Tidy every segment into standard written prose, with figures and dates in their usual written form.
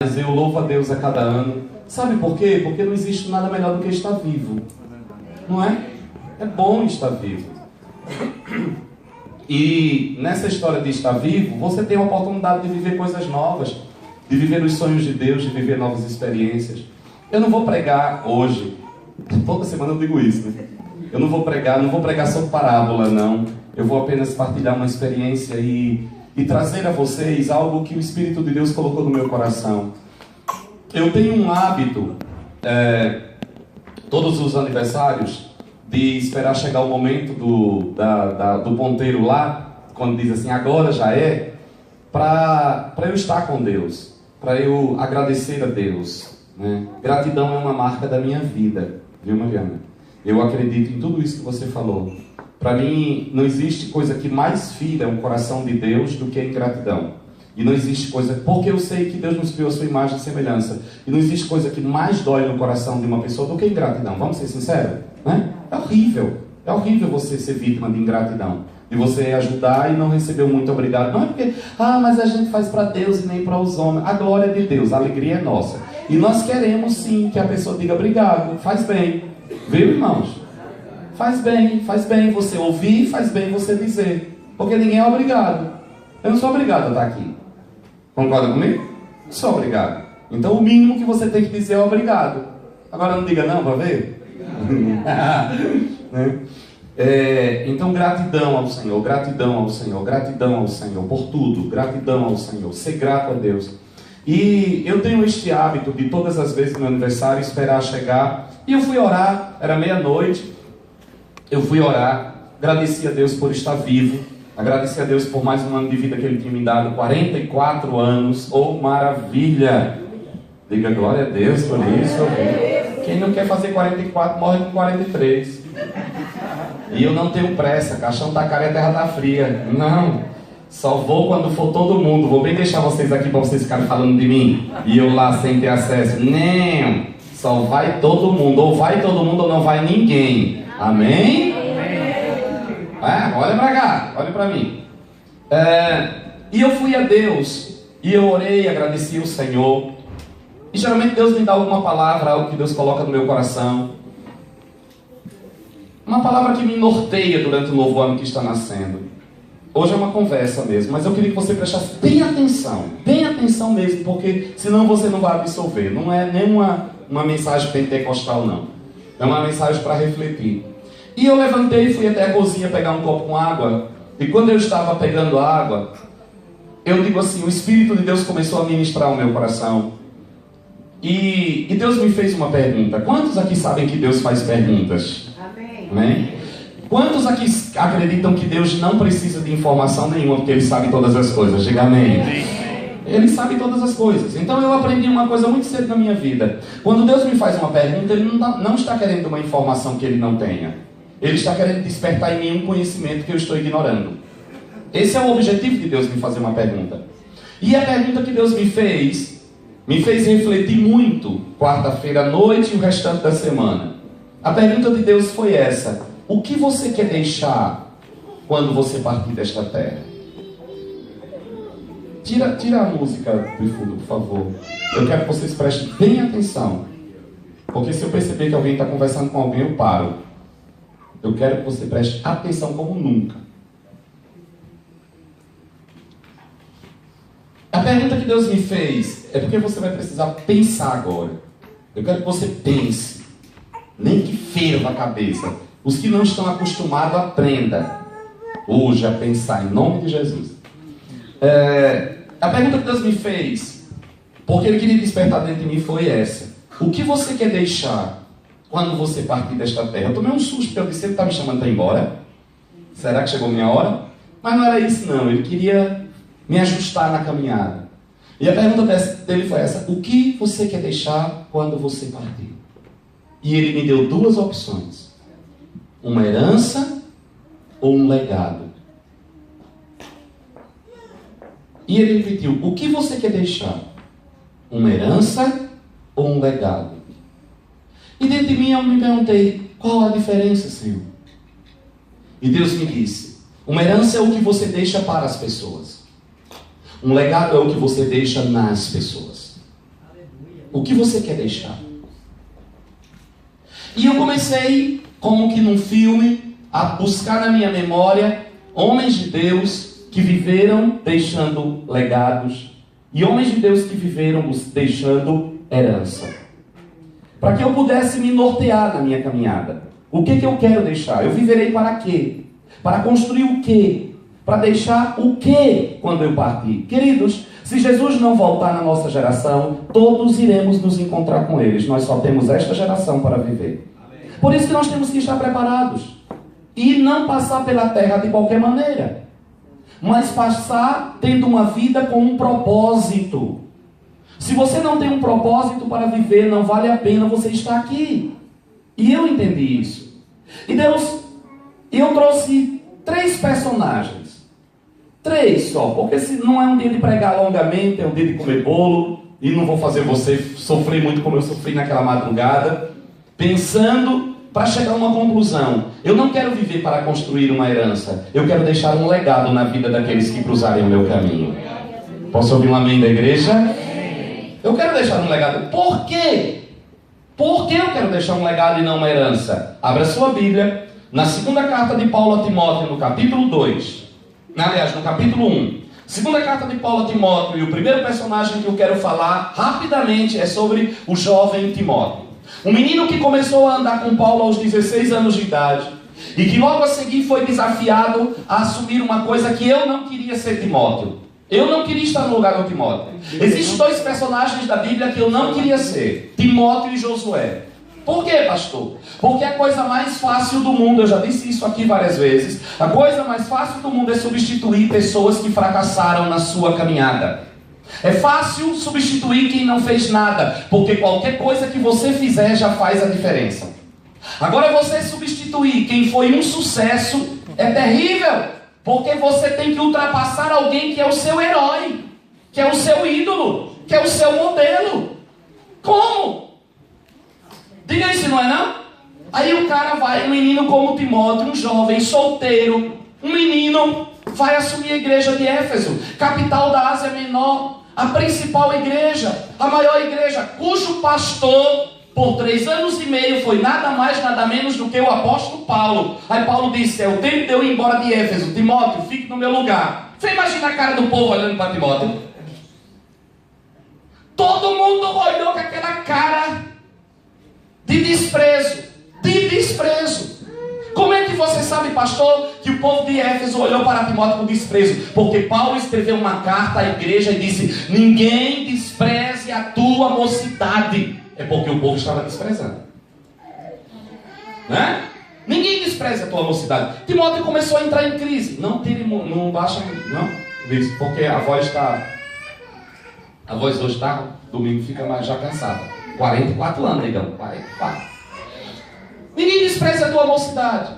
Mas eu louvo a Deus a cada ano. Sabe por quê? Porque não existe nada melhor do que estar vivo. Não é? É bom estar vivo. E nessa história de estar vivo, você tem a oportunidade de viver coisas novas, de viver os sonhos de Deus, de viver novas experiências. Eu não vou pregar hoje, toda semana eu digo isso, né? Eu não vou pregar sobre parábola, não. Eu vou apenas partilhar uma experiência e trazer a vocês algo que o Espírito de Deus colocou no meu coração. Eu tenho um hábito, todos os aniversários, de esperar chegar o momento do ponteiro lá, quando diz assim, agora já é, para eu estar com Deus, para eu agradecer a Deus, né? Gratidão é uma marca da minha vida, viu, Mariana? Eu acredito em tudo isso que você falou. Para mim, não existe coisa que mais fira o coração de Deus do que a ingratidão. E não existe coisa... Porque eu sei que Deus nos criou a sua imagem e semelhança. E não existe coisa que mais dói no coração de uma pessoa do que a ingratidão. Vamos ser sinceros? Né? É horrível. É horrível você ser vítima de ingratidão. De você ajudar e não receber muito obrigado. Não é porque... mas a gente faz para Deus e nem para os homens. A glória é de Deus. A alegria é nossa. E nós queremos sim que a pessoa diga obrigado. Faz bem. Viu, irmãos? Faz bem você ouvir, faz bem você dizer. Porque ninguém é obrigado. Eu não sou obrigado a estar aqui. Concorda comigo? Não sou obrigado. Então o mínimo que você tem que dizer é obrigado. Agora não diga não, para ver? Né? Então gratidão ao Senhor, gratidão ao Senhor, gratidão ao Senhor por tudo, gratidão ao Senhor, ser grato a Deus. E eu tenho este hábito de todas as vezes no meu aniversário esperar chegar. E eu fui orar, era meia-noite. Eu fui orar, agradeci a Deus por estar vivo, agradeci a Deus por mais um ano de vida que Ele tinha me dado, 44 anos, oh maravilha! Diga glória a Deus por isso. Quem não quer fazer 44 morre com 43. E eu não tenho pressa, caixão tá caro e a terra tá fria. Não, só vou quando for todo mundo, vou bem deixar vocês aqui para vocês ficarem falando de mim, e eu lá sem ter acesso. Não, só vai todo mundo, ou vai todo mundo ou não vai ninguém. Amém? Olha pra cá, olha pra mim. E eu fui a Deus, e eu orei, agradeci ao Senhor. E geralmente Deus me dá alguma palavra, algo que Deus coloca no meu coração. Uma palavra que me norteia durante o novo ano que está nascendo. Hoje é uma conversa mesmo, mas eu queria que você prestasse bem atenção mesmo, porque senão você não vai absorver. Não é nem uma mensagem pentecostal, não. É uma mensagem para refletir. E eu levantei e fui até a cozinha pegar um copo com água. E quando eu estava pegando água, eu digo assim, o Espírito de Deus começou a ministrar o meu coração. E Deus me fez uma pergunta. Quantos aqui sabem que Deus faz perguntas? Amém. Amém? Quantos aqui acreditam que Deus não precisa de informação nenhuma, porque Ele sabe todas as coisas? Diga amém. Ele sabe todas as coisas. Então eu aprendi uma coisa muito cedo na minha vida. Quando Deus me faz uma pergunta, Ele não está querendo uma informação que Ele não tenha. Ele está querendo despertar em mim um conhecimento que eu estou ignorando. Esse é o objetivo de Deus me fazer uma pergunta. E a pergunta que Deus me fez refletir muito quarta-feira à noite e o restante da semana. A pergunta de Deus foi essa: o que você quer deixar quando você partir desta terra? Tira a música do fundo, por favor. Eu quero que vocês prestem bem atenção. Porque se eu perceber que alguém está conversando com alguém, eu paro. Eu quero que você preste atenção como nunca. A pergunta que Deus me fez é porque você vai precisar pensar agora. Eu quero que você pense. Nem que ferva a cabeça. Os que não estão acostumados, aprenda hoje a pensar em nome de Jesus. A pergunta que Deus me fez, porque Ele queria despertar dentro de mim, foi essa: o que você quer deixar quando você partir desta terra? Eu tomei um susto, porque eu disse: Ele está me chamando para ir embora? Será que chegou minha hora? Mas não era isso não, Ele queria me ajustar na caminhada. E a pergunta dele foi essa: o que você quer deixar quando você partir? E Ele me deu duas opções: uma herança ou um legado. E Ele repetiu: o que você quer deixar? Uma herança ou um legado? E dentro de mim eu me perguntei: qual a diferença, Senhor? E Deus me disse: uma herança é o que você deixa para as pessoas. Um legado é o que você deixa nas pessoas. O que você quer deixar? E eu comecei, como que num filme, a buscar na minha memória homens de Deus que viveram deixando legados e homens de Deus que viveram deixando herança. Para que eu pudesse me nortear na minha caminhada. O que eu quero deixar? Eu viverei para quê? Para construir o quê? Para deixar o quê quando eu partir? Queridos, se Jesus não voltar na nossa geração, todos iremos nos encontrar com eles. Nós só temos esta geração para viver. Por isso que nós temos que estar preparados. E não passar pela terra de qualquer maneira. Mas passar tendo uma vida com um propósito. Se você não tem um propósito para viver, não vale a pena você estar aqui. E eu entendi isso. E Deus, eu trouxe 3 personagens. 3 só, porque se não é um dia de pregar longamente, é um dia de comer bolo. E não vou fazer você sofrer muito como eu sofri naquela madrugada. Pensando para chegar a uma conclusão. Eu não quero viver para construir uma herança. Eu quero deixar um legado na vida daqueles que cruzarem o meu caminho. Posso ouvir um amém da igreja? Eu quero deixar um legado. Por quê? Por que eu quero deixar um legado e não uma herança? Abra sua Bíblia. Na segunda carta de Paulo a Timóteo, no capítulo 2. Aliás, no capítulo 1. Segunda carta de Paulo a Timóteo. E o primeiro personagem que eu quero falar rapidamente é sobre o jovem Timóteo. Um menino que começou a andar com Paulo aos 16 anos de idade. E que logo a seguir foi desafiado a assumir uma coisa que eu não queria ser Timóteo. Eu não queria estar no lugar do Timóteo. Existem 2 personagens da Bíblia que eu não queria ser. Timóteo e Josué. Por quê, pastor? Porque a coisa mais fácil do mundo, eu já disse isso aqui várias vezes, a coisa mais fácil do mundo é substituir pessoas que fracassaram na sua caminhada. É fácil substituir quem não fez nada, porque qualquer coisa que você fizer já faz a diferença. Agora você substituir quem foi um sucesso é terrível, porque você tem que ultrapassar alguém que é o seu herói, que é o seu ídolo, que é o seu modelo. Como? Diga aí se não é não? Aí o cara vai, um menino como Timóteo, um jovem solteiro, um menino, vai assumir a igreja de Éfeso, capital da Ásia Menor, a principal igreja, a maior igreja, cujo pastor, por 3 anos e meio, foi nada mais, nada menos do que o apóstolo Paulo. Aí Paulo disse, é o tempo de eu ir embora de Éfeso, Timóteo, fique no meu lugar. Você imagina a cara do povo olhando para Timóteo? Todo mundo olhou com aquela cara de desprezo, Como é que você sabe, pastor, que o povo de Éfeso olhou para Timóteo com desprezo? Porque Paulo escreveu uma carta à igreja e disse, ninguém despreze a tua mocidade. É porque o povo estava desprezando, né? Ninguém despreze a tua mocidade. Timóteo começou a entrar em crise. Não baixa, não, porque a voz hoje está, domingo fica mais já cansada. 44 anos, negão. 44. Ninguém despreza a tua mocidade.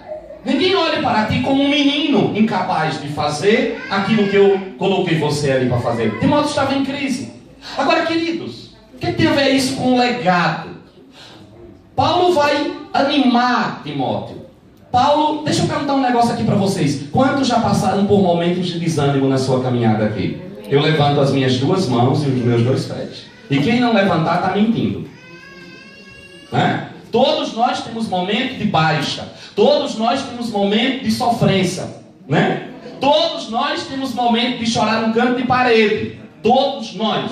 Ninguém olha para ti como um menino incapaz de fazer aquilo que eu coloquei você ali para fazer. Timóteo estava em crise. Agora, queridos, o que tem a ver isso com o legado? Paulo vai animar Timóteo. Paulo, deixa eu perguntar um negócio aqui para vocês. Quantos já passaram por momentos de desânimo na sua caminhada aqui? Eu levanto as minhas 2 mãos e os meus 2 pés. E quem não levantar está mentindo. Né? Todos nós temos momentos de baixa. Todos nós temos momentos de sofrência, né? Todos nós temos momentos de chorar no canto de parede. Todos nós.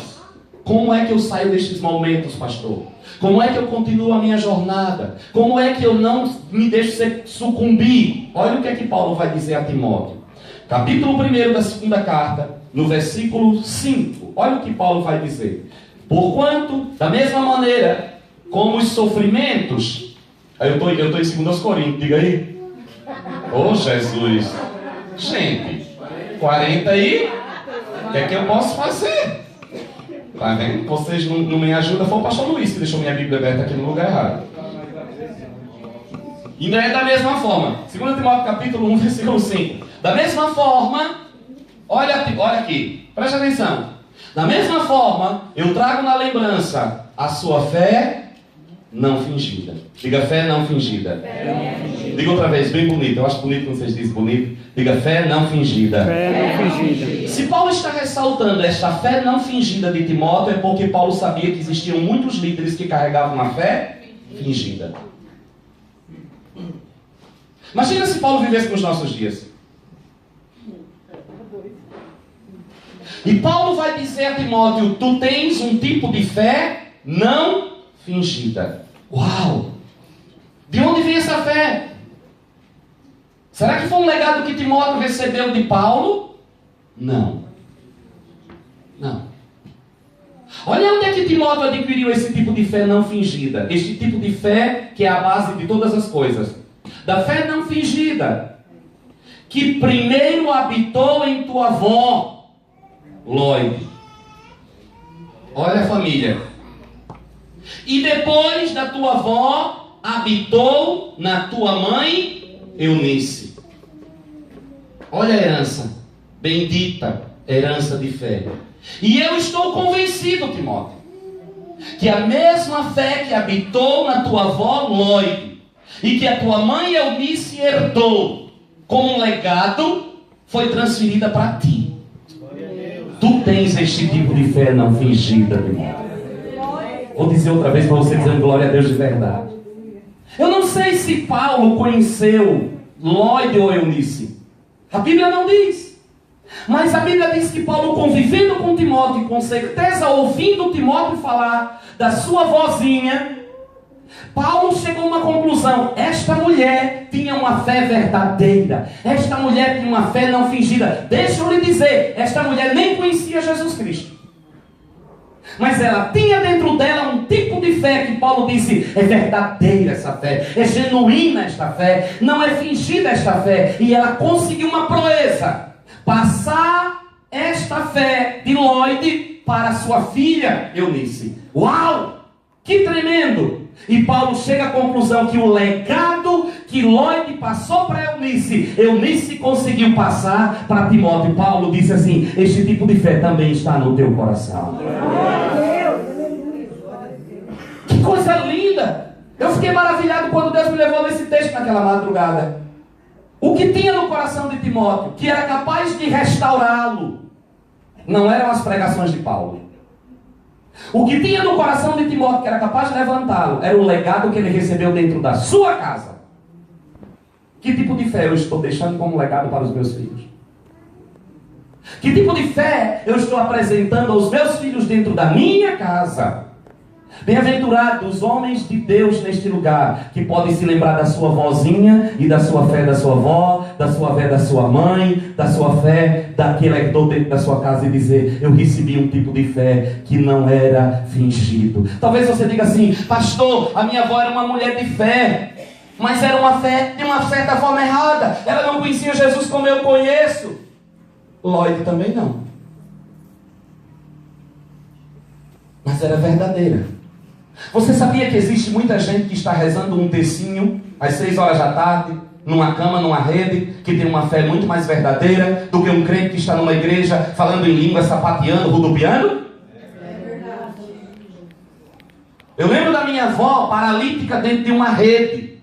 Como é que eu saio destes momentos, pastor? Como é que eu continuo a minha jornada? Como é que eu não me deixo sucumbir? Olha o que é que Paulo vai dizer a Timóteo. Capítulo 1 da segunda carta, no versículo 5. Olha o que Paulo vai dizer. Porquanto, da mesma maneira, como os sofrimentos... Eu estou em 2 Coríntios, diga aí. Oh, Jesus. Gente, 40 aí, o que é que eu posso fazer? Tá vendo? Vocês não me ajudam. Foi o pastor Luiz que deixou minha Bíblia aberta aqui no lugar errado. Ainda é da mesma forma. 2 Timóteo capítulo 1, versículo 5. Da mesma forma, olha aqui, preste atenção. Da mesma forma, eu trago na lembrança a sua fé não fingida. Diga fé não fingida. Diga outra vez, bem bonito. Eu acho bonito quando vocês dizem bonito. Diga fé não fingida. Fé não fingida. Se Paulo está ressaltando esta fé não fingida de Timóteo, é porque Paulo sabia que existiam muitos líderes que carregavam uma fé fingida. Imagina se Paulo vivesse nos nossos dias. E Paulo vai dizer a Timóteo: tu tens um tipo de fé não fingida. Uau! De onde vem essa fé? Será que foi um legado que Timóteo recebeu de Paulo? Não. Não. Olha onde é que Timóteo adquiriu esse tipo de fé não fingida. Este tipo de fé que é a base de todas as coisas. Da fé não fingida, que primeiro habitou em tua avó, Lloyd. Olha a família. E depois da tua avó, habitou na tua mãe, Eunice. Olha a herança. Bendita herança de fé. E eu estou convencido, Timóteo, que a mesma fé que habitou na tua avó, Lloyd, e que a tua mãe Eunice herdou como um legado, foi transferida para ti. Tu tens este tipo de fé não fingida, Timóteo. Vou dizer outra vez para você, dizendo glória a Deus de verdade. Eu não sei se Paulo conheceu Lloyd ou Eunice. A Bíblia não diz. Mas a Bíblia diz que Paulo, convivendo com Timóteo, e com certeza ouvindo Timóteo falar da sua vozinha, Paulo chegou a uma conclusão: esta mulher tinha uma fé verdadeira, esta mulher tinha uma fé não fingida. Deixa eu lhe dizer, esta mulher nem conhecia Jesus Cristo, mas ela tinha dentro dela um tipo de fé que Paulo disse: é verdadeira essa fé, é genuína esta fé, não é fingida esta fé. E ela conseguiu uma proeza: passar esta fé de Lloyd para sua filha Eunice. Uau! Que tremendo! E Paulo chega à conclusão que o legado que Lloyd passou para Eunice, Eunice conseguiu passar para Timóteo. Paulo disse assim: este tipo de fé também está no teu coração. Que coisa linda! Eu fiquei maravilhado quando Deus me levou nesse texto naquela madrugada. O que tinha no coração de Timóteo, que era capaz de restaurá-lo, não eram as pregações de Paulo. O que tinha no coração de Timóteo, que era capaz de levantá-lo, era o legado que ele recebeu dentro da sua casa. Que tipo de fé eu estou deixando como legado para os meus filhos? Que tipo de fé eu estou apresentando aos meus filhos dentro da minha casa? Bem-aventurados os homens de Deus neste lugar, que podem se lembrar da sua vozinha e da sua fé da sua avó, da sua fé da sua mãe, da sua fé daquele que estou dentro da sua casa, e dizer: eu recebi um tipo de fé que não era fingido. Talvez você diga assim: pastor, a minha avó era uma mulher de fé, mas era uma fé de uma certa forma errada. Ela não conhecia Jesus como eu conheço. Lloyd também não, mas era verdadeira. Você sabia que existe muita gente que está rezando um tercinho às 6 horas da tarde, numa cama, numa rede, que tem uma fé muito mais verdadeira do que um crente que está numa igreja falando em língua, sapateando, rodopiando? É verdade. Eu lembro da minha avó paralítica dentro de uma rede,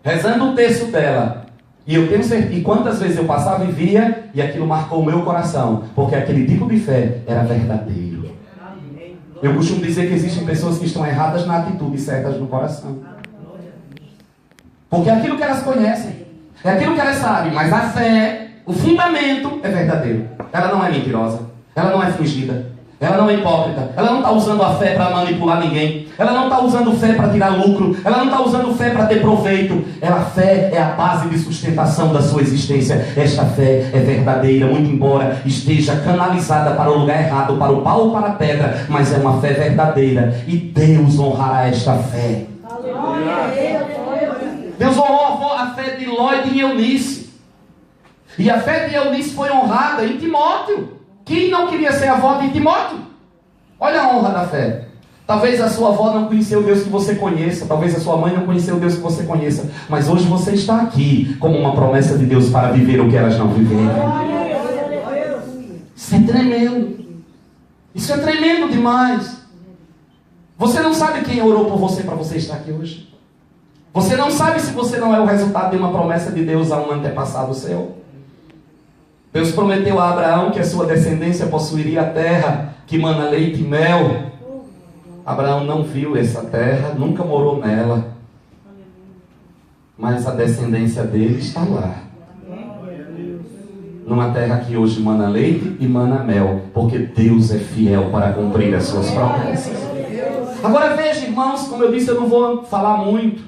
rezando o terço dela. E eu tenho certeza, e quantas vezes eu passava e via, e aquilo marcou o meu coração, porque aquele tipo de fé era verdadeiro. Eu costumo dizer que existem pessoas que estão erradas na atitude e certas no coração. Porque é aquilo que elas conhecem, é aquilo que elas sabem, mas a fé, o fundamento é verdadeiro. Ela não é mentirosa, ela não é fingida, ela não é hipócrita, ela não está usando a fé para manipular ninguém, ela não está usando fé para tirar lucro, ela não está usando fé para ter proveito. A fé é a base de sustentação da sua existência. Esta fé é verdadeira, muito embora esteja canalizada para o lugar errado, para o pau ou para a pedra, mas é uma fé verdadeira, e Deus honrará esta fé. Deus honrou a fé de Lloyd e Eunice, e a fé de Eunice foi honrada em Timóteo. Quem não queria ser avó de Timóteo? Olha a honra da fé. Talvez a sua avó não conheceu o Deus que você conheça, talvez a sua mãe não conheceu o Deus que você conheça, mas hoje você está aqui como uma promessa de Deus para viver o que elas não viveram. Isso é tremendo. Isso é tremendo demais. Você não sabe quem orou por você para você estar aqui hoje? Você não sabe se você não é o resultado de uma promessa de Deus a um antepassado seu? Deus prometeu a Abraão que a sua descendência possuiria a terra que mana leite e mel. Abraão não viu essa terra, nunca morou nela. Mas a descendência dele está lá. Numa terra que hoje mana leite e mana mel. Porque Deus é fiel para cumprir as suas promessas. Agora veja, irmãos, como eu disse, eu não vou falar muito.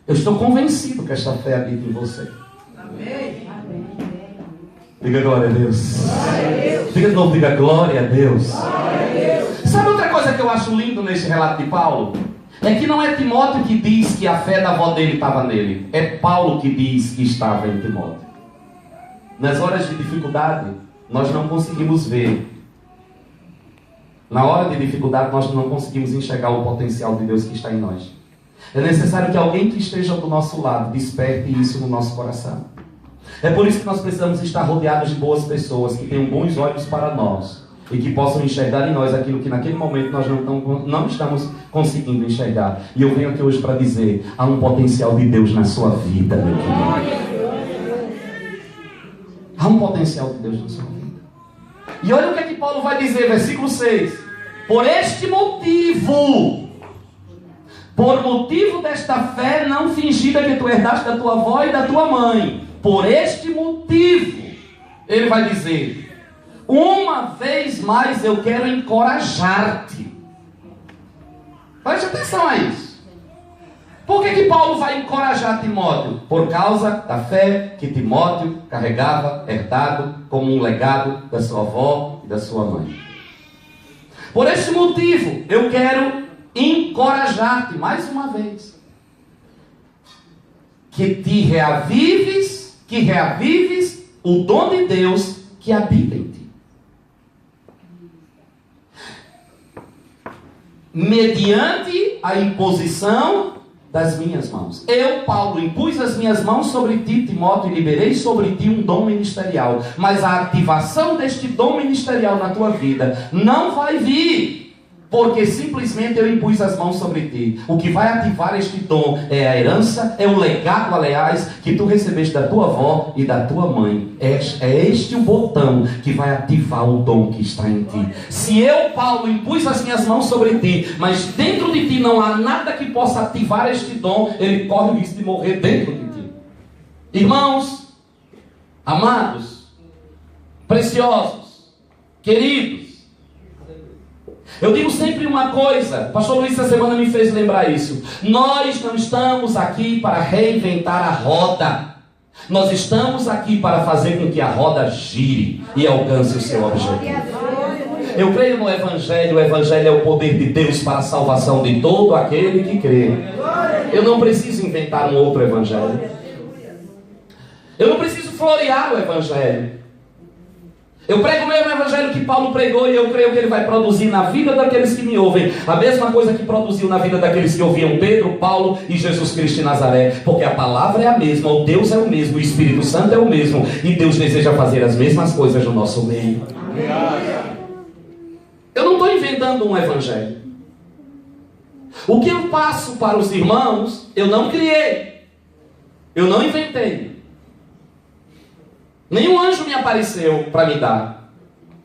Eu estou convencido que esta fé habita em você. Amém. Diga glória a Deus. Diga de novo, diga glória a Deus. Sabe outra coisa que eu acho lindo neste relato de Paulo? É que não é Timóteo que diz que a fé da avó dele estava nele. É Paulo que diz que estava em Timóteo. Nas horas de dificuldade, nós não conseguimos ver. Na hora de dificuldade, nós não conseguimos enxergar o potencial de Deus que está em nós. É necessário que alguém que esteja do nosso lado desperte isso no nosso coração. É por isso que nós precisamos estar rodeados de boas pessoas que tenham bons olhos para nós e que possam enxergar em nós aquilo que naquele momento nós não estamos conseguindo enxergar. E eu venho aqui hoje para dizer, há um potencial de Deus na sua vida, meu querido. Há um potencial de Deus na sua vida. E olha o que é que Paulo vai dizer, versículo 6. Por este motivo, por motivo desta fé não fingida que tu herdaste da tua avó e da tua mãe, por este motivo, ele vai dizer, uma vez mais eu quero encorajar-te. Preste atenção a isso. Por que Paulo vai encorajar Timóteo? Por causa da fé que Timóteo carregava, herdado como um legado da sua avó e da sua mãe. Por este motivo, eu quero encorajar-te mais uma vez. Que reavives o dom de Deus que habita em ti. Mediante a imposição das minhas mãos. Eu, Paulo, impus as minhas mãos sobre ti, Timóteo, e liberei sobre ti um dom ministerial. Mas a ativação deste dom ministerial na tua vida não vai vir porque simplesmente eu impus as mãos sobre ti. O que vai ativar este dom é a herança, é o legado, aliás, que tu recebeste da tua avó e da tua mãe. É este o botão que vai ativar o dom que está em ti. Se eu, Paulo, impus as minhas mãos sobre ti, mas dentro de ti não há nada que possa ativar este dom, ele corre o risco de morrer dentro de ti. Irmãos, amados, preciosos, queridos, eu digo sempre uma coisa, o pastor Luiz essa semana me fez lembrar isso. Nós não estamos aqui para reinventar a roda. Nós estamos aqui para fazer com que a roda gire e alcance o seu objetivo. Eu creio no Evangelho. O Evangelho é o poder de Deus para a salvação de todo aquele que crê. Eu não preciso inventar um outro Evangelho. Eu não preciso florear o Evangelho. Eu prego o mesmo evangelho que Paulo pregou e eu creio que ele vai produzir na vida daqueles que me ouvem a mesma coisa que produziu na vida daqueles que ouviam Pedro, Paulo e Jesus Cristo de Nazaré, porque a palavra é a mesma, o Deus é o mesmo, o Espírito Santo é o mesmo e Deus deseja fazer as mesmas coisas no nosso meio. Eu não estou inventando um evangelho. O que eu passo para os irmãos, eu não criei, eu não inventei. Nenhum anjo me apareceu para me dar.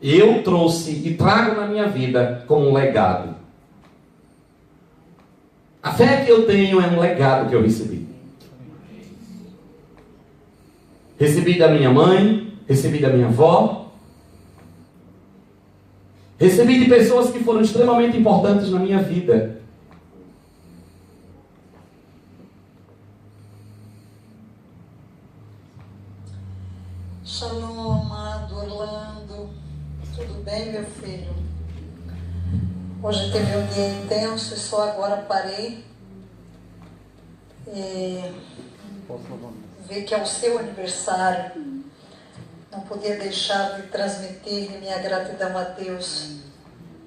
Eu trouxe e trago na minha vida como um legado. A fé que eu tenho é um legado que eu recebi. Recebi da minha mãe, recebi da minha avó, recebi de pessoas que foram extremamente importantes na minha vida. Shalom, amado Orlando. Tudo bem, meu filho? Hoje teve um dia intenso e só agora parei e vi que é o seu aniversário. Não podia deixar de transmitir minha gratidão a Deus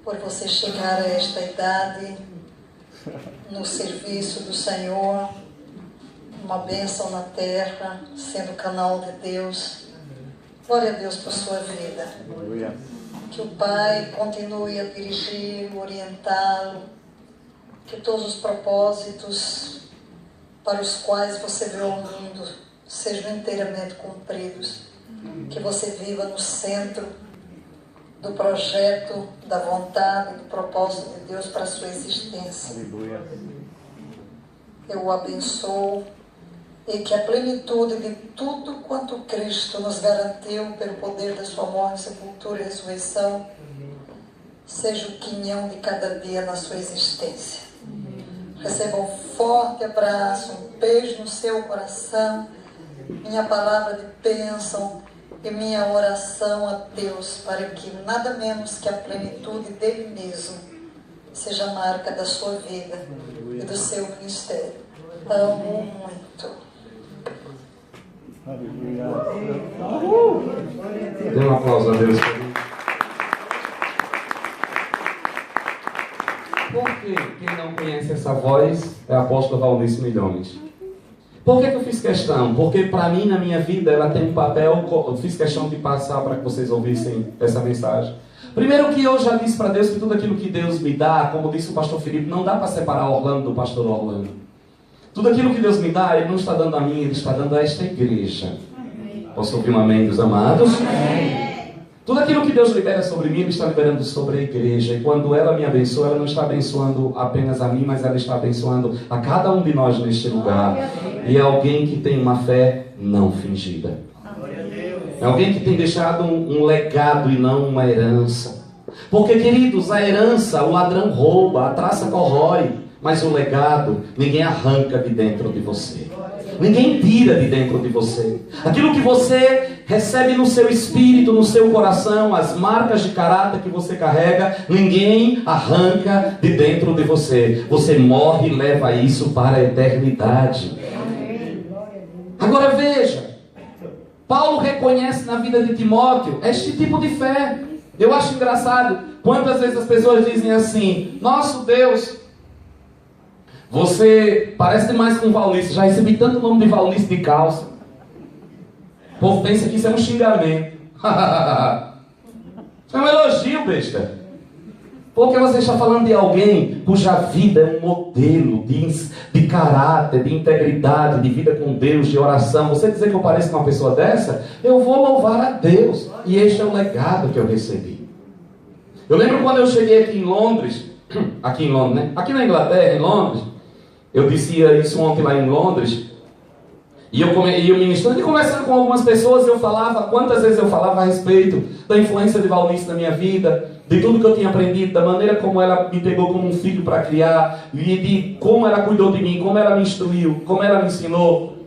por você chegar a esta idade no serviço do Senhor, uma bênção na terra, sendo canal de Deus. Glória a Deus por sua vida. Que o Pai continue a dirigir, orientá-lo. Que todos os propósitos para os quais você veio ao mundo sejam inteiramente cumpridos. Que você viva no centro do projeto, da vontade, do propósito de Deus para a sua existência. Aleluia. Eu o abençoo e que a plenitude de tudo quanto Cristo nos garantiu pelo poder da sua morte, sepultura e ressurreição seja o quinhão de cada dia na sua existência. Receba um forte abraço, um beijo no seu coração, minha palavra de bênção e minha oração a Deus para que nada menos que a plenitude dele mesmo seja a marca da sua vida e do seu ministério. Amo muito. Dê um aplauso a Deus. Porque quem não conhece essa voz é a apóstola Valnice Milhões. Por que eu fiz questão? Porque para mim, na minha vida, ela tem um papel. Eu fiz questão de passar para que vocês ouvissem essa mensagem. Primeiro que eu já disse para Deus que tudo aquilo que Deus me dá, como disse o pastor Felipe, não dá para separar Orlando do pastor Orlando. Tudo aquilo que Deus me dá, Ele não está dando a mim, Ele está dando a esta igreja. Posso ouvir um amém dos amados? Tudo aquilo que Deus libera sobre mim, Ele está liberando sobre a igreja. E quando ela me abençoa, ela não está abençoando apenas a mim, mas ela está abençoando a cada um de nós neste lugar. E é alguém que tem uma fé não fingida. É alguém que tem deixado um legado e não uma herança. Porque, queridos, a herança, o ladrão rouba, a traça corrói. Mas o legado, ninguém arranca de dentro de você. Ninguém tira de dentro de você. Aquilo que você recebe no seu espírito, no seu coração, as marcas de caráter que você carrega, ninguém arranca de dentro de você. Você morre e leva isso para a eternidade. Agora veja, Paulo reconhece na vida de Timóteo este tipo de fé. Eu acho engraçado, quantas vezes as pessoas dizem assim: nosso Deus, você parece demais com Valnice. Já recebi tanto nome de Valnice de calça. O povo pensa que isso é um xingamento. É um elogio, besta. Porque você está falando de alguém cuja vida é um modelo de caráter, de integridade, de vida com Deus, de oração. Você dizer que eu pareço com uma pessoa dessa, eu vou louvar a Deus. E este é o legado que eu recebi. Eu lembro quando eu cheguei aqui em Londres, né? Aqui na Inglaterra, em Londres. Eu disse isso ontem lá em Londres. E eu ministrando e conversando com algumas pessoas, eu falava, quantas vezes eu falava a respeito da influência de Valnice na minha vida, de tudo que eu tinha aprendido, da maneira como ela me pegou como um filho para criar, e de como ela cuidou de mim, como ela me instruiu, como ela me ensinou.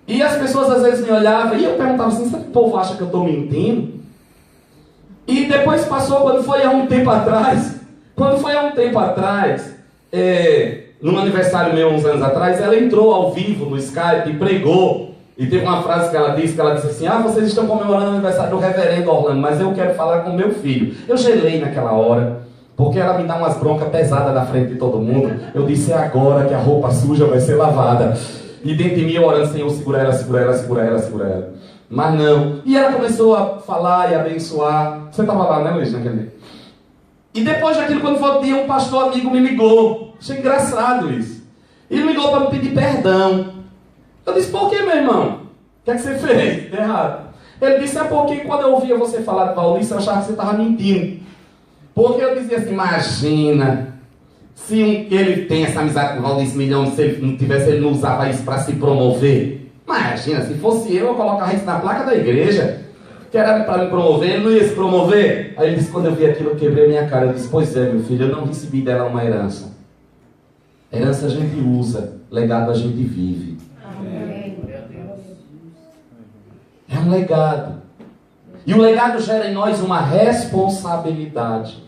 E as pessoas às vezes me olhavam e eu perguntava assim: será que o povo acha que eu estou mentindo? E depois passou, quando foi há um tempo atrás, num aniversário meu, uns anos atrás, ela entrou ao vivo no Skype e pregou. E teve uma frase que ela disse assim: vocês estão comemorando o aniversário do reverendo Orlando, mas eu quero falar com meu filho. Eu gelei naquela hora, porque ela me dá umas broncas pesadas na frente de todo mundo. Eu disse: é agora que a roupa suja vai ser lavada. E dentro de mim eu orando: Senhor, segura ela. Mas não. E ela começou a falar e abençoar. Você estava lá, né, Luiz, naquele dia? E depois daquilo, quando foi o dia, um pastor amigo me ligou. Achei engraçado isso. Ele me ligou para me pedir perdão. Eu disse: por que, meu irmão? O que é que você fez? De errado. Ele disse: é porque quando eu ouvia você falar de Valnice, eu achava que você estava mentindo. Porque eu dizia assim: imagina, se ele tem essa amizade com o Valnice Milhões, se ele não tivesse, ele não usava isso para se promover. Imagina, se fosse eu colocava isso na placa da igreja, que era para me promover, ele não ia se promover. Aí ele disse: quando eu vi aquilo, eu quebrei a minha cara. Eu disse: pois é, meu filho, eu não recebi dela uma herança. Herança a gente usa, legado a gente vive. É um legado. E o legado gera em nós uma responsabilidade.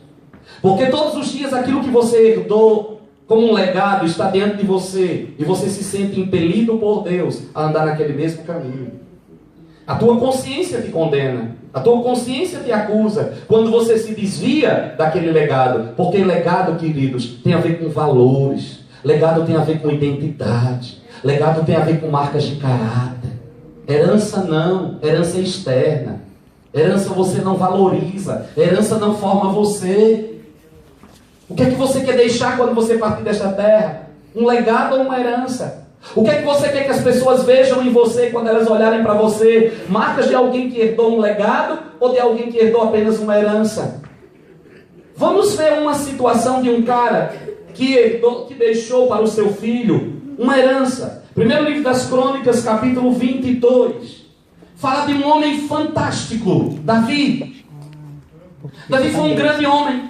Porque todos os dias aquilo que você herdou como um legado está diante de você. E você se sente impelido por Deus a andar naquele mesmo caminho. A tua consciência te condena. A tua consciência te acusa quando você se desvia daquele legado. Porque legado, queridos, tem a ver com valores. Legado tem a ver com identidade. Legado tem a ver com marcas de caráter. Herança não. Herança é externa. Herança você não valoriza. Herança não forma você. O que é que você quer deixar quando você partir desta terra? Um legado ou uma herança? O que é que você quer que as pessoas vejam em você quando elas olharem para você? Marcas de alguém que herdou um legado ou de alguém que herdou apenas uma herança? Vamos ver uma situação de um cara que deixou para o seu filho uma herança. Primeiro livro das Crônicas, capítulo 22. Fala de um homem fantástico, Davi. Davi foi um grande homem,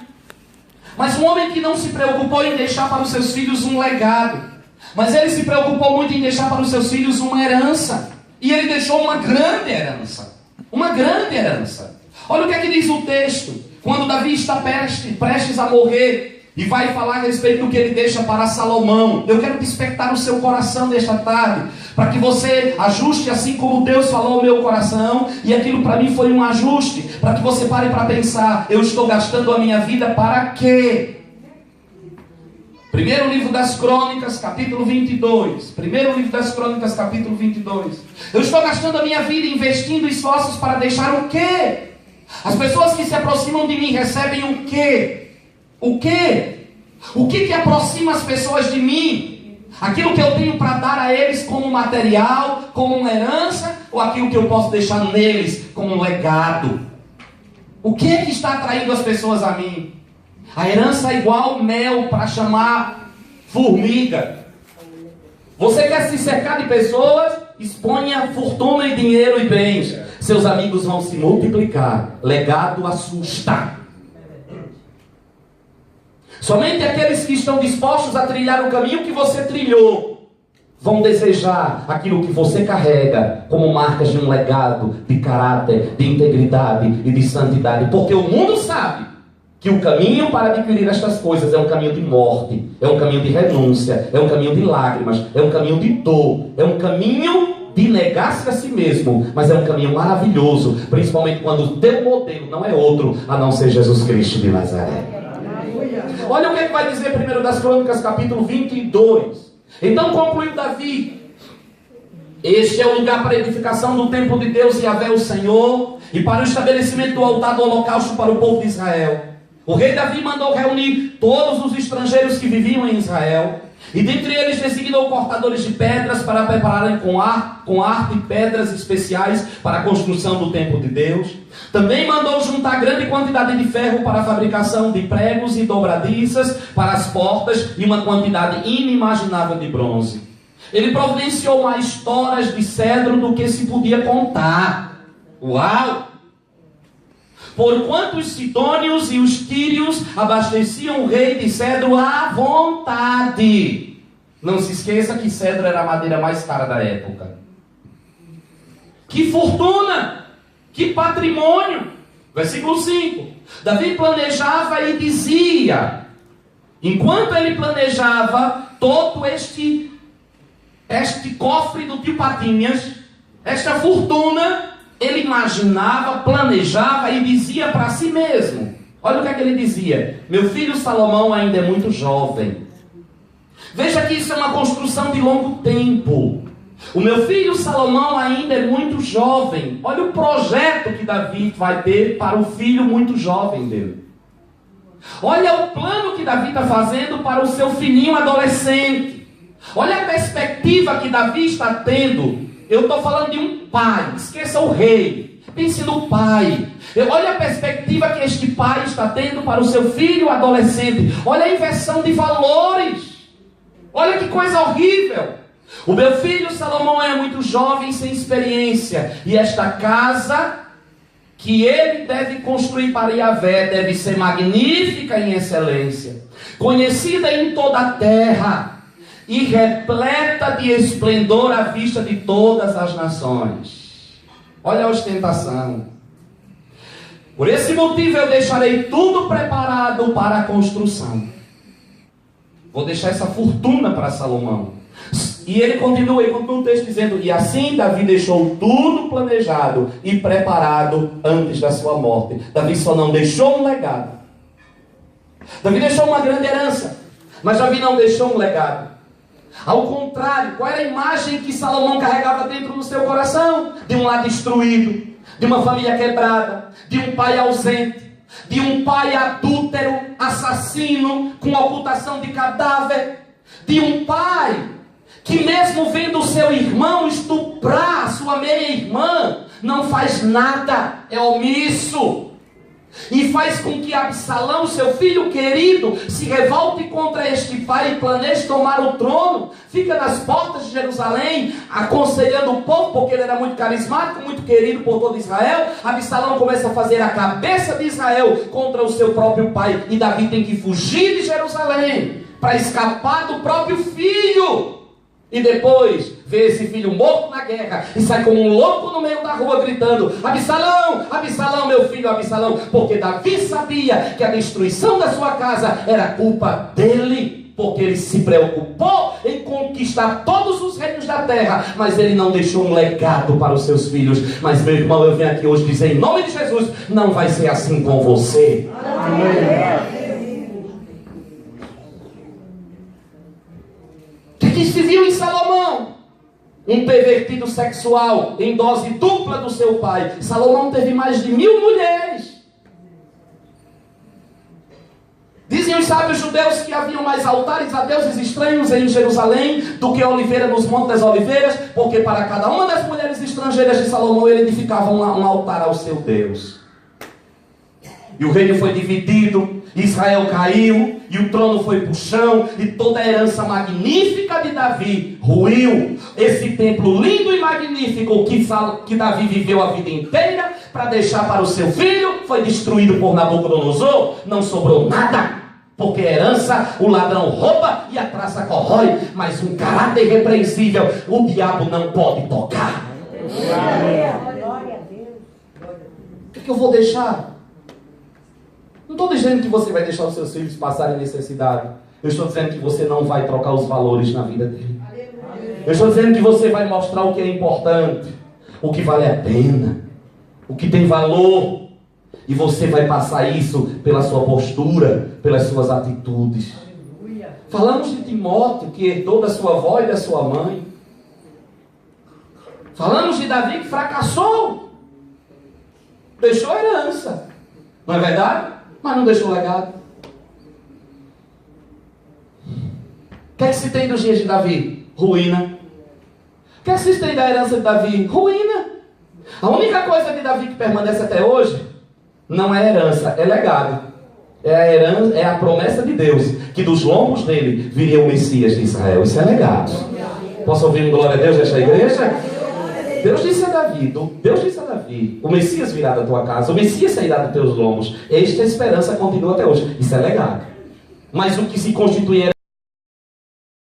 mas um homem que não se preocupou em deixar para os seus filhos um legado. Mas ele se preocupou muito em deixar para os seus filhos uma herança. E ele deixou uma grande herança. Uma grande herança. Olha o que é que diz o texto. Quando Davi está prestes a morrer e vai falar a respeito do que ele deixa para Salomão. Eu quero despertar o seu coração nesta tarde, para que você ajuste assim como Deus falou ao meu coração. E aquilo para mim foi um ajuste, para que você pare para pensar: eu estou gastando a minha vida para quê? Primeiro livro das Crônicas, capítulo 22. Primeiro livro das Crônicas, capítulo 22. Eu estou gastando a minha vida investindo esforços para deixar o quê? As pessoas que se aproximam de mim recebem o quê? O quê? O que aproxima as pessoas de mim? Aquilo que eu tenho para dar a eles como material, como uma herança, ou aquilo que eu posso deixar neles como um legado? O que é que está atraindo as pessoas a mim? A herança é igual mel para chamar formiga. Você quer se cercar de pessoas? Exponha fortuna e dinheiro e bens. Seus amigos vão se multiplicar. Legado assusta. Somente aqueles que estão dispostos a trilhar o caminho que você trilhou vão desejar aquilo que você carrega como marcas de um legado, de caráter, de integridade e de santidade. Porque o mundo sabe que o caminho para adquirir estas coisas é um caminho de morte, é um caminho de renúncia, é um caminho de lágrimas, é um caminho de dor, é um caminho de negar-se a si mesmo, mas é um caminho maravilhoso, principalmente quando o teu modelo não é outro a não ser Jesus Cristo de Nazaré. Olha o que vai dizer primeiro das Crônicas, capítulo 22. Então concluiu Davi: este é o lugar para a edificação do templo de Deus Yahvé o Senhor, e para o estabelecimento do altar do holocausto para o povo de Israel. O rei Davi mandou reunir todos os estrangeiros que viviam em Israel, e dentre eles designou cortadores de pedras para prepararem com arte pedras especiais para a construção do templo de Deus. Também mandou juntar grande quantidade de ferro para a fabricação de pregos e dobradiças para as portas e uma quantidade inimaginável de bronze. Ele providenciou mais toras de cedro do que se podia contar. Uau! Porquanto os sidônios e os tírios abasteciam o rei de cedro à vontade. Não se esqueça que cedro era a madeira mais cara da época. Que fortuna! Que patrimônio! Versículo 5. Davi planejava e dizia, enquanto ele planejava todo este cofre do tio Patinhas, esta fortuna, ele imaginava, planejava e dizia para si mesmo. Olha o que é que ele dizia: meu filho Salomão ainda é muito jovem. Veja que isso é uma construção de longo tempo. O meu filho Salomão ainda é muito jovem. Olha o projeto que Davi vai ter para o filho muito jovem dele. Olha o plano que Davi está fazendo para o seu filhinho adolescente. Olha a perspectiva que Davi está tendo. Eu estou falando de um pai, esqueça o rei, pense no pai. Olha a perspectiva que este pai está tendo para o seu filho adolescente. Olha a inversão de valores. Olha que coisa horrível. O meu filho Salomão é muito jovem, sem experiência, e esta casa que ele deve construir para Yahvé deve ser magnífica em excelência, conhecida em toda a terra e repleta de esplendor à vista de todas as nações. Olha a ostentação. Por esse motivo eu deixarei tudo preparado para a construção. Vou deixar essa fortuna para Salomão. E ele continua o texto dizendo: e assim Davi deixou tudo planejado e preparado antes da sua morte. Davi só não deixou um legado. Davi deixou uma grande herança, mas Davi não deixou um legado. Ao contrário, qual era a imagem que Salomão carregava dentro do seu coração? De um lar destruído, de uma família quebrada, de um pai ausente, de um pai adúltero, assassino, com ocultação de cadáver, de um pai que mesmo vendo o seu irmão estuprar sua meia-irmã, não faz nada, é omisso. E faz com que Absalão, seu filho querido, se revolte contra este pai e planeje tomar o trono. Fica nas portas de Jerusalém, aconselhando o povo, porque ele era muito carismático, muito querido por todo Israel. Absalão começa a fazer a cabeça de Israel contra o seu próprio pai. E Davi tem que fugir de Jerusalém para escapar do próprio filho. E depois vê esse filho morto na guerra e sai como um louco no meio da rua gritando: Absalão, Absalão, meu filho Absalão. Porque Davi sabia que a destruição da sua casa era culpa dele, porque ele se preocupou em conquistar todos os reinos da terra, mas ele não deixou um legado para os seus filhos. Mas, meu irmão, eu venho aqui hoje dizer em nome de Jesus, não vai ser assim com você. Amém. Que se viu em Salomão? Um pervertido sexual em dose dupla do seu pai. Salomão teve mais de 1000 mulheres. Dizem os sábios judeus que haviam mais altares a deuses estranhos em Jerusalém do que oliveira nos Montes das Oliveiras, porque para cada uma das mulheres estrangeiras de Salomão ele edificava um altar ao seu Deus. E o reino foi dividido, Israel caiu, e o trono foi para o chão, e toda a herança magnífica de Davi ruiu. Esse templo lindo e magnífico que Davi viveu a vida inteira para deixar para o seu filho, foi destruído por Nabucodonosor. Não sobrou nada, porque a herança o ladrão rouba e a traça corrói, mas um caráter irrepreensível o diabo não pode tocar. O que eu vou deixar? Não estou dizendo que você vai deixar os seus filhos passarem necessidade. Eu estou dizendo que você não vai trocar os valores na vida dele. Eu estou dizendo que você vai mostrar o que é importante, o que vale a pena, o que tem valor. E você vai passar isso pela sua postura, pelas suas atitudes. Falamos de Timóteo, que herdou da sua avó e da sua mãe. Falamos de Davi, que fracassou. Deixou herança. Não é verdade? Mas não deixou legado. O que é que se tem dos dias de Davi? Ruína. O que é que se tem da herança de Davi? Ruína. A única coisa de Davi que permanece até hoje não é herança, é legado. É a promessa de Deus, que dos lombos dele viria o Messias de Israel. Isso é legado. Posso ouvir um glória a Deus nesta igreja? Deus disse a Davi, o Messias virá da tua casa, o Messias sairá dos teus lombos. Esta esperança continua até hoje. Isso é legado. Mas o que se constitui